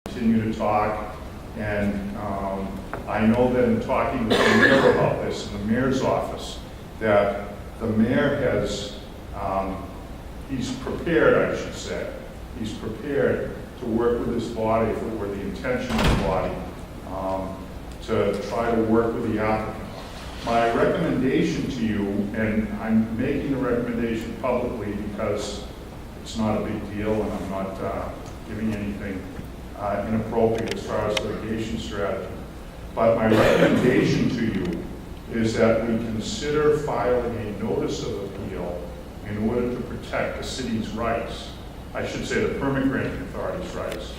continue to talk, and I know that in talking with the mayor about this in the mayor's office, that the mayor has, he's prepared, I should say, he's prepared to work with this body, if it were the intention of the body, to try to work with the applicant. My recommendation to you, and I'm making the recommendation publicly because it's not a big deal and I'm not giving anything inappropriate as far as litigation strategy, but my recommendation to you is that we consider filing a notice of appeal in order to protect the city's rights. I should say the permit granting authority's rights.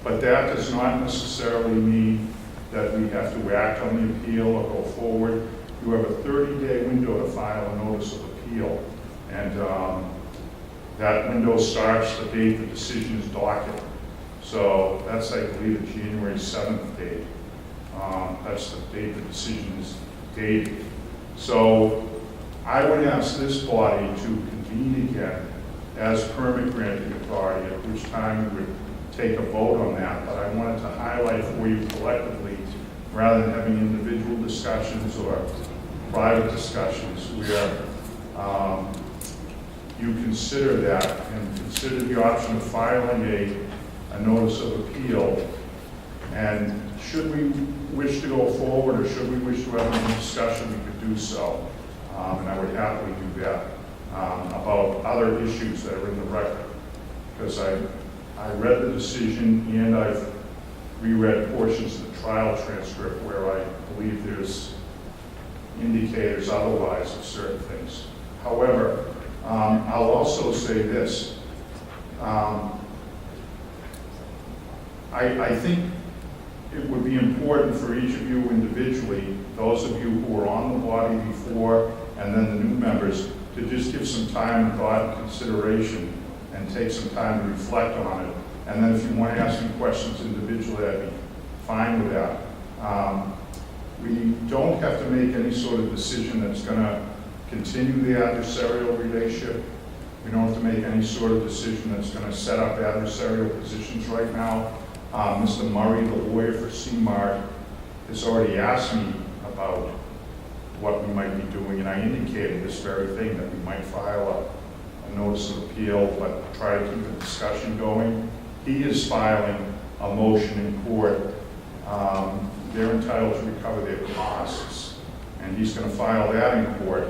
But that does not necessarily mean that we have to act on the appeal or go forward. You have a 30-day window to file a notice of appeal. And that window starts the date the decision is docketed. So that's, I believe, the January 7th date. That's the date the decision is dated. So I would ask this body to convene again as permit granting authority, at which time we would take a vote on that. But I wanted to highlight for you collectively, rather than having individual discussions or private discussions, where you consider that and consider the option of filing a notice of appeal. And should we wish to go forward, or should we wish to have a discussion, we could do so. And I would happily do that about other issues that are in the record. Because I read the decision and I've reread portions of the trial transcript where I believe there's indicators otherwise of certain things. However, I'll also say this. I think it would be important for each of you individually, those of you who were on the body before and then the new members, to just give some time and thought and consideration and take some time to reflect on it. And then if you want to ask me questions individually, I'd be fine with that. We don't have to make any sort of decision that's going to continue the adversarial relationship. We don't have to make any sort of decision that's going to set up adversarial positions right now. Mr. Murray, the lawyer for CMART, has already asked me about what we might be doing, and I indicated this very thing, that we might file a notice of appeal, but try to keep the discussion going. He is filing a motion in court. They're entitled to recover their costs, and he's going to file that in court,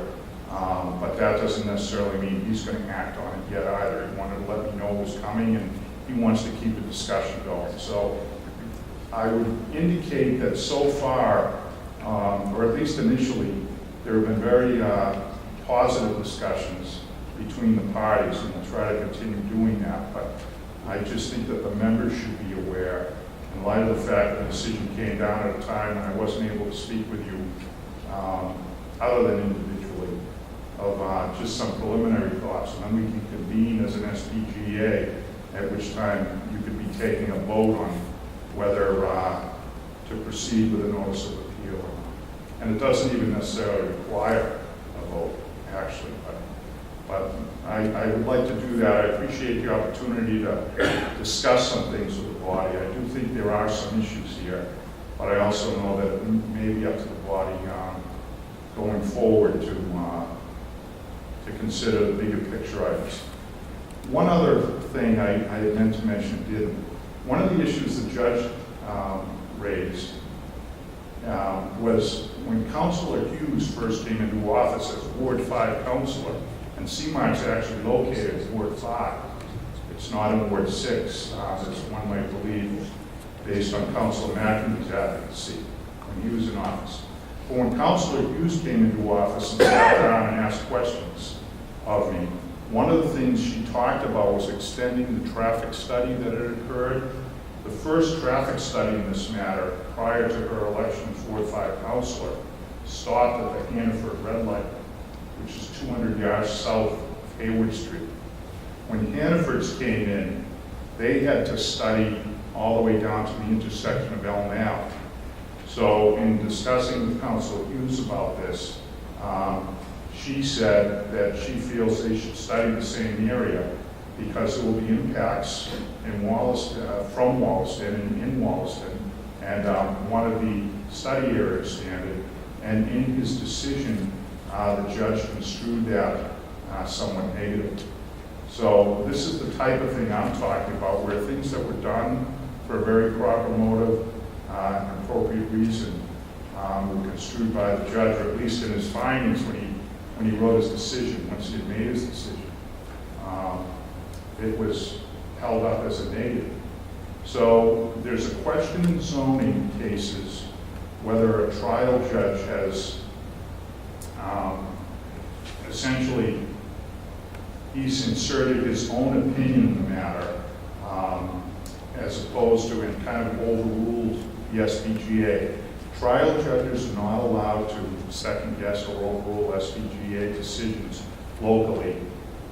but that doesn't necessarily mean he's going to act on it yet either. He wanted to let me know it was coming, and he wants to keep the discussion going. So I would indicate that so far, or at least initially, there have been very positive discussions between the parties, and we'll try to continue doing that. But I just think that the members should be aware, in light of the fact that the decision came down at a time when I wasn't able to speak with you, other than individually, of just some preliminary thoughts. And then we can convene as an SPGA, at which time you could be taking a vote on whether to proceed with a notice of appeal or not. And it doesn't even necessarily require a vote, actually. But I would like to do that. I appreciate the opportunity to discuss some things with the body. I do think there are some issues here, but I also know that it may be up to the body going forward to consider the bigger picture items. One other thing I had meant to mention, didn't. One of the issues the judge raised was when Councilor Hughes first came into office as Ward 5 councilor, and CMART's actually located in Ward 5. It's not in Ward 6, as one might believe, based on Councilor McEnany's advocacy when he was in office. But when Councilor Hughes came into office and sat down and asked questions of me, one of the things she talked about was extending the traffic study that had occurred. The first traffic study in this matter, prior to her election as Ward 5 councilor, stopped at the Hannaford red light, which is 200 yards south of Hayward Street. When Hannaford's came in, they had to study all the way down to the intersection of Elm Ave. So in discussing with Councilor Hughes about this, she said that she feels they should study the same area because there will be impacts in Wollaston, from Wollaston and in Wollaston, and wanted the study area standard. And in his decision, the judge construed that somewhat negative. So this is the type of thing I'm talking about, where things that were done for a very proper motive, and appropriate reason, were construed by the judge, or at least in his findings when he wrote his decision, once he had made his decision. It was held up as a negative. So there's a question in zoning cases whether a trial judge has essentially, he's inserted his own opinion in the matter, as opposed to and kind of overruled the SPGA. Trial judges are not allowed to second guess or overrule SPGA decisions locally.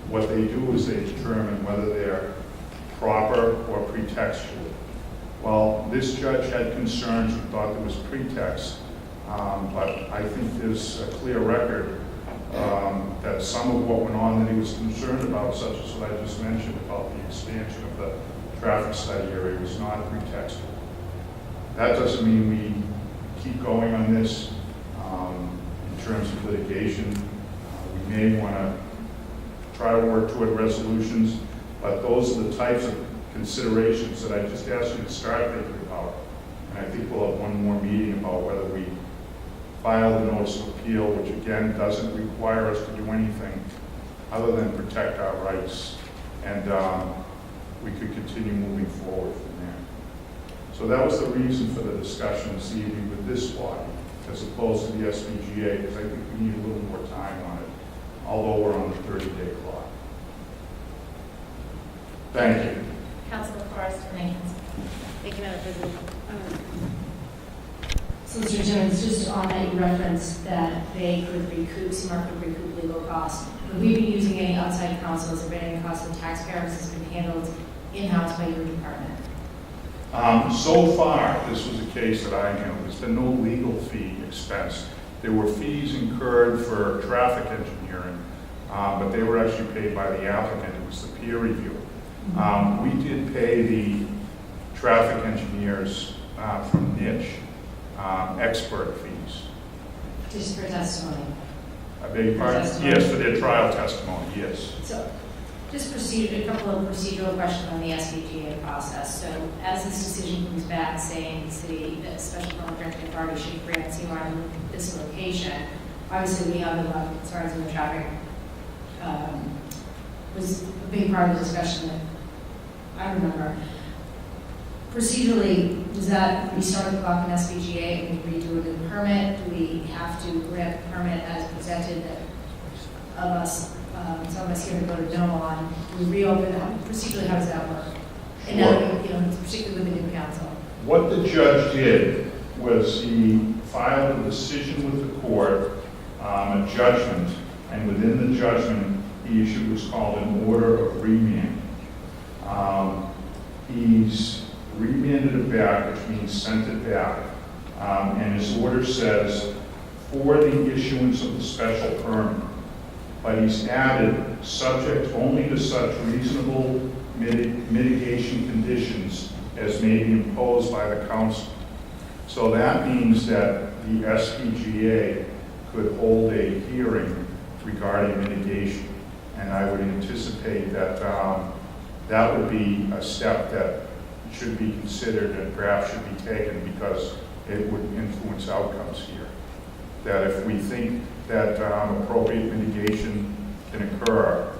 What they do is they determine whether they're proper or pretextual. Well, this judge had concerns and thought there was pretext, but I think there's a clear record that some of what went on that he was concerned about, such as what I just mentioned about the expansion of the traffic study area, was not pretextual. That doesn't mean we keep going on this in terms of litigation. We may want to try to work toward resolutions, but those are the types of considerations that I just asked you to start thinking about. And I think we'll have one more meeting about whether we file the notice of appeal, which again doesn't require us to do anything other than protect our rights. And we could continue moving forward from there. So that was the reason for the discussion this evening with this body, as opposed to the SPGA, because I think we need a little more time on it, although we're on the 30-day clock. Thank you. Councilor Forrest, thank you, Madam President. Solicitor Timmons, just on that, you referenced that they could recoup, CMAR could recoup legal costs. Would we be using any outside counsel? Has there been any cost of the taxpayers? Has been handled in-house by your department? So far, this was a case that I handled. There's been no legal fee expense. There were fees incurred for traffic engineering, but they were actually paid by the applicant. It was the peer review. We did pay the traffic engineers from niche expert fees. Just for testimony? I beg your pardon? Yes, for their trial testimony, yes. So, just a couple of procedural questions on the SPGA process. So, as this decision comes back saying the city, that special permit granting authority should grant CMAR in this location, obviously we have a lot of concerns in the traffic. Was a big part of the discussion that I remember. Procedurally, does that restart the clock in SPGA and we redo a new permit? Do we have to grant the permit as presented that of us, some of us here to vote no on? We reopen that. Procedurally, how does that work? And now, particularly with the new council. What the judge did was he filed a decision with the court, a judgment, and within the judgment, he issued what's called an order of remand. He's remanded it back, which means sent it back. And his order says, for the issuance of the special permit. But he's added, subject only to such reasonable mitigation conditions as may be imposed by the council. So that means that the SPGA could hold a hearing regarding mitigation. And I would anticipate that that would be a step that should be considered and perhaps should be taken because it would influence outcomes here. That if we think that appropriate mitigation can occur,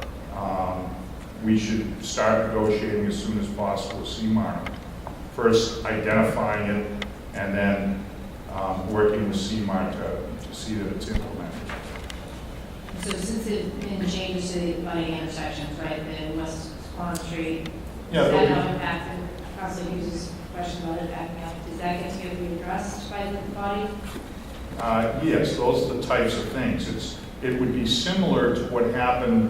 we should start negotiating as soon as possible with CMAR. First identifying it and then working with CMAR to see that it's implemented. So since it been changes to the running intersections, right, the West Swan Street, does that have impact? Council uses question about it backing up. Does that get to be addressed by the body? Yes, those are the types of things. It would be similar to what happened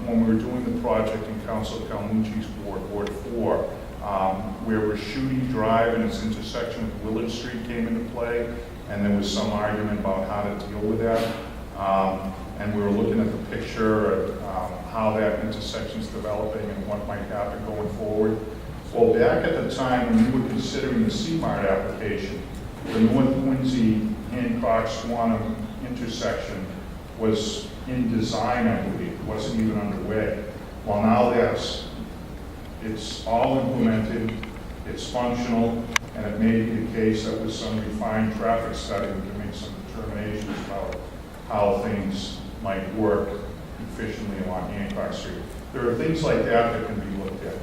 when we were doing the project in Council Calmucci's Ward 4, where Raschuti Drive and its intersection with Willard Street came into play, and there was some argument about how to deal with that. And we were looking at the picture how that intersection is developing and what might happen going forward. Well, back at the time when we were considering the CMART application, the North Quincy Hancock Swanham intersection was in design, I believe. It wasn't even underway. Well, now it's all implemented, it's functional, and it may be the case that with some refined traffic study, we can make some determinations about how things might work efficiently along Hancock Street. There are things like that that can be looked at.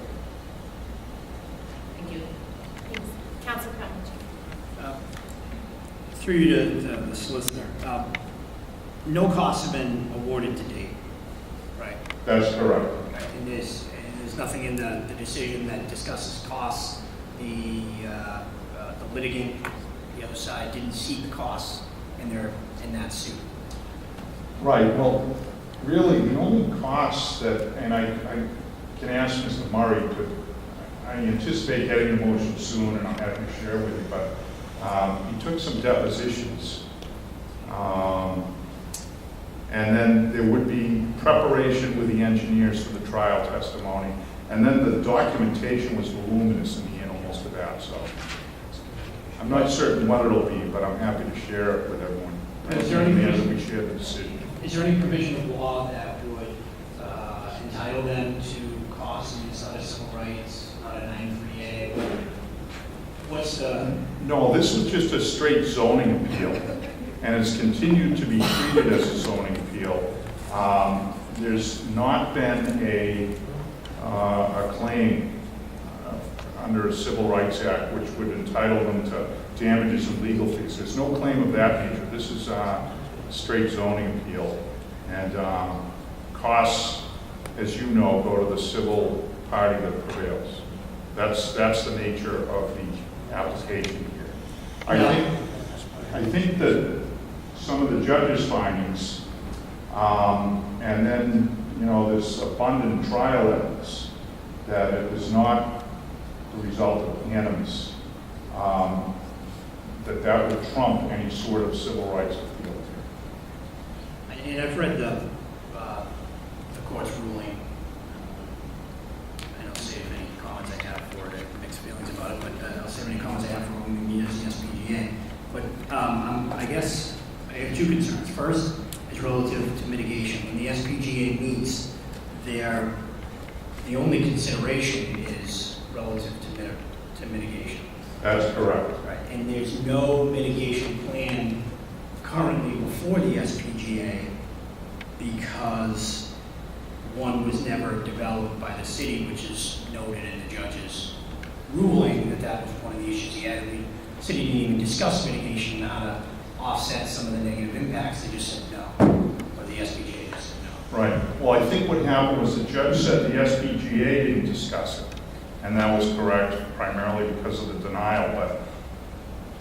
Thank you. Thanks. Council Calhoun. Through you to the solicitor, no costs have been awarded to date, right? That's correct. Right. And there's nothing in the decision that discusses costs. The litigant, the other side, didn't seek the costs in that suit. Right, well, really, the only costs that, and I can ask Mr. Murray to, I anticipate getting a motion soon, and I'm happy to share with you, but he took some depositions. And then there would be preparation with the engineers for the trial testimony. And then the documentation was voluminous in the end, most of that, so. I'm not certain what it'll be, but I'm happy to share it with everyone. Is there any As we share the decision. Is there any provision of law that would entitle them to costs, and it's not a civil rights, not a 93A? What's the... No, this was just a straight zoning appeal, and it's continued to be treated as a zoning appeal. There's not been a claim under a Civil Rights Act which would entitle them to damages and legal fees. There's no claim of that nature. This is a straight zoning appeal. And costs, as you know, go to the civil party that prevails. That's the nature of the application here. I think that some of the judge's findings, and then, you know, this abundant trial evidence that it was not the result of animus, that would trump any sort of civil rights appeal. And I've read the court's ruling. I don't say any comments I have for it, mixed feelings about it, but I'll say any comments I have for when we meet as the SPGA. But I guess I have two concerns. First is relative to mitigation. When the SPGA meets, the only consideration is relative to mitigation. That's correct. Right. And there's no mitigation plan currently before the SPGA because one was never developed by the city, which is noted in the judge's ruling that was one of the issues he had. The city didn't even discuss mitigation, how to offset some of the negative impacts. They just said no, or the SPGA just said no. Right. Well, I think what happened was the judge said the SPGA didn't discuss it, and that was correct primarily because of the denial, but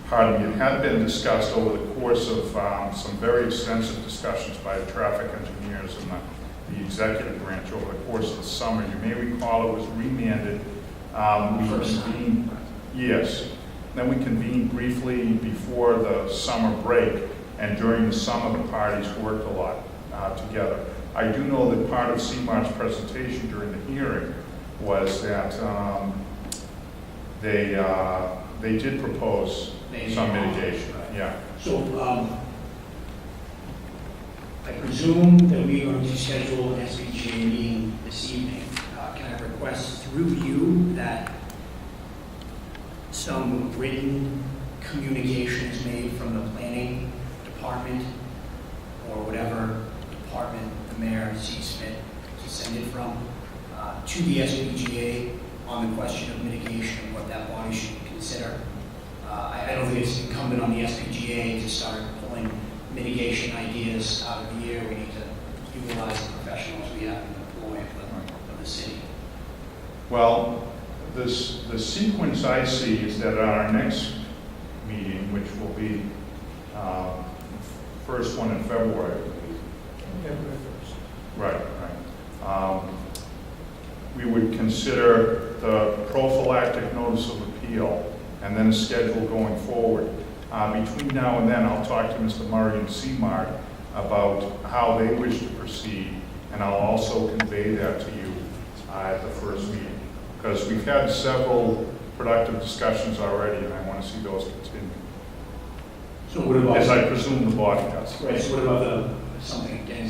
pardon me, it had been discussed over the course of some very extensive discussions by the traffic engineers and the executive branch over the course of the summer. You may recall it was remanded. Yes. Then we convened briefly before the summer break, and during the summer the parties worked a lot together. I do know that part of CMAR's presentation during the hearing was that they did propose some mitigation. Yeah. So I presume that we are going to schedule an SPGA meeting this evening. Can I request through you that some written communication is made from the planning department or whatever department the mayor sees fit to send it from to the SPGA on the question of mitigation and what that body should consider? I don't think it's incumbent on the SPGA to start pulling mitigation ideas out of the air. We need to utilize the professionals we have in the employ of the city. Well, the sequence I see is that at our next meeting, which will be first one in February, I believe. February 1st. Right. We would consider the prophylactic notice of appeal and then a schedule going forward. Between now and then, I'll talk to Mr. Murray and CMART about how they wish to proceed and I'll also convey that to you at the first meeting. Because we've had several productive discussions already, and I want to see those continue, So what about? as I presume the body does. Right, so what about something, getting